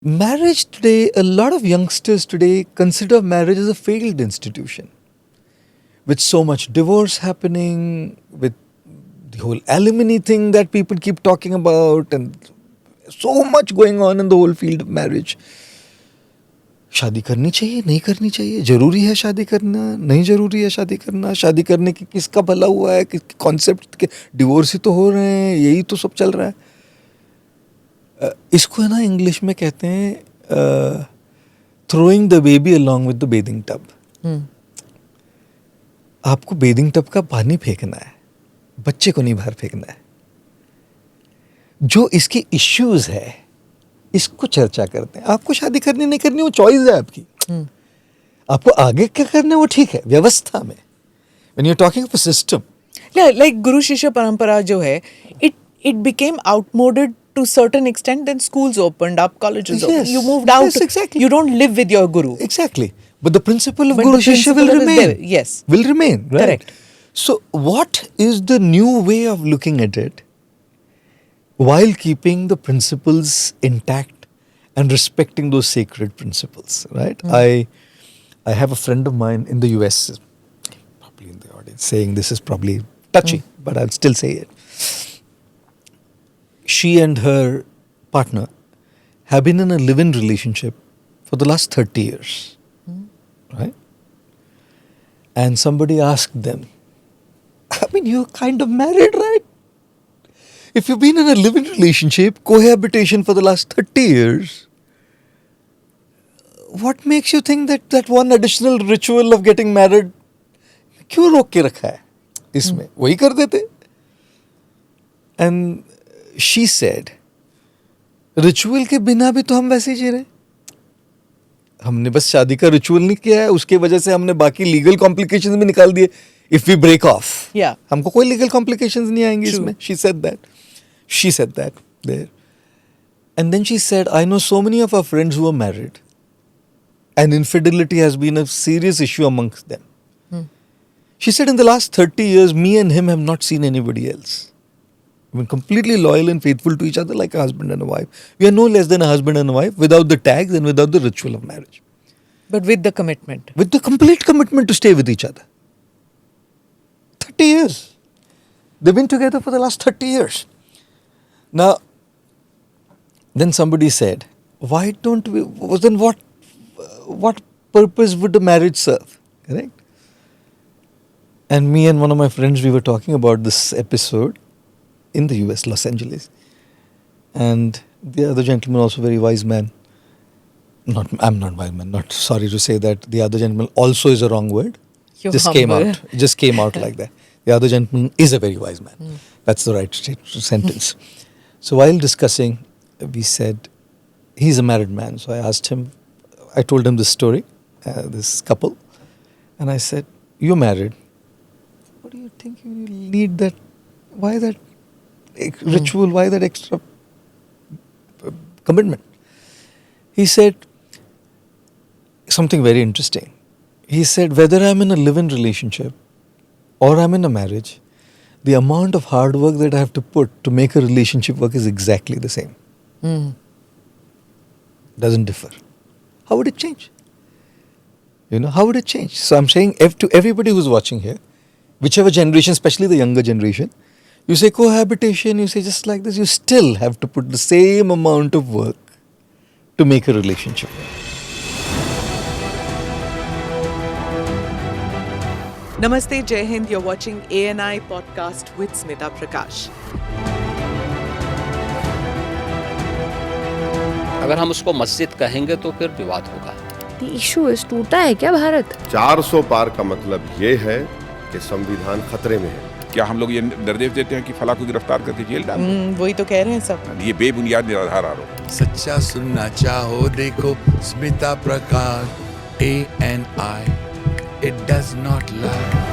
Marriage today, a lot of youngsters today consider marriage as a failed institution. With so much divorce happening, with the whole alimony thing that people keep talking about, and so much going on in the whole field of marriage. शादी करनी चाहिए, नहीं करनी चाहिए, जरूरी है शादी करना, नहीं जरूरी है शादी करना, शादी करने की किसका भला हुआ है, किस कॉन्सेप्ट के डिवोर्स ही तो हो रहे हैं, यही तो सब चल रहा है. इसको है ना इंग्लिश में कहते हैं throwing the baby along with the bathing tub. आपको बेदिंग टब का पानी फेंकना है, बच्चे को नहीं बाहर फेंकना है. जो इसके इश्यूज है इसको चर्चा करते हैं. आपको शादी करनी नहीं करनी वो चॉइस है आपकी. आपको आगे क्या करना है वो ठीक है व्यवस्था में. When you are talking of a system, like guru shishya परंपरा जो है, it became outmoded to certain extent. Then schools opened up, colleges opened. You moved out. Yes, exactly. You don't live with your guru. Exactly. But the principle of But Guru the Shishya will principle is remain. there, yes. Will remain, right? Correct. So what is the new way of looking at it while keeping the principles intact and respecting those sacred principles, right? I have a friend of mine in the US, probably in the audience, saying this is probably touchy, but I'll still say it. She and her partner have been in a live-in relationship for the last 30 years, right? And somebody asked them, I mean, you're kind of married, right? If you've been in a live-in relationship, cohabitation for the last 30 years, what makes you think that that one additional ritual of getting married, क्यों रोक के रखा है इसमें? वही कर देते. And she said, ritual के बिना भी तो हम वैसे ही जी रहे. हमने बस शादी का रिचुअल नहीं किया है, उसके वजह से हमने बाकी लीगल कॉम्प्लिकेशंस भी निकाल दिए. इफ वी ब्रेक ऑफ, हमको कोई लीगल कॉम्प्लिकेशंस नहीं आएंगे इसमें. She said that there. And then she said, I know so many of our friends who are married and infidelity has been a serious issue amongst them. She said, in the last 30 years, me and him have not seen anybody else. We've been completely loyal and faithful to each other like a husband and a wife. We are no less than a husband and a wife without the tags and without the ritual of marriage. But with the commitment. With the complete commitment to stay with each other. 30 years. They've been together for the last 30 years. Now, then somebody said, why don't we, then what purpose would the marriage serve? Correct? And me and one of my friends, we were talking about this episode in the US, Los Angeles. And the other gentleman, also very wise man. I'm not wise man, not sorry to say that. The other gentleman also is a wrong word. Just came out like that. The other gentleman is a very wise man. That's the right sentence. So while discussing, we said, he's a married man. So I asked him, I told him this story, this couple. And I said, you're married. What do you think you need that? Why that ritual? Why that extra commitment? He said something very interesting. He said, whether I'm in a live-in relationship or I'm in a marriage, the amount of hard work that I have to put to make a relationship work is exactly the same. Doesn't differ. How would it change? How would it change? So I'm saying to everybody who's watching here, whichever generation, especially the younger generation, you say cohabitation, you say just like this, you still have to put the same amount of work to make a relationship work. Namaste, Jai Hind. You're watching ANI podcast with Smita Prakash. अगर हम उसको मस्जिद कहेंगे तो फिर विवाद होगा. The issue is, टूटा है क्या भारत? 400 पार का मतलब ये है कि संविधान खतरे में है. क्या हम लोग ये निर्देश देते हैं कि फला को गिरफ्तार करके जेल डाल दो? वही तो कह रहे हैं सब. ये बेबुनियाद निराधार आरोप. सच्चा सुनना चाहो देखो स्मिता प्रकाश ANI. It does not lie.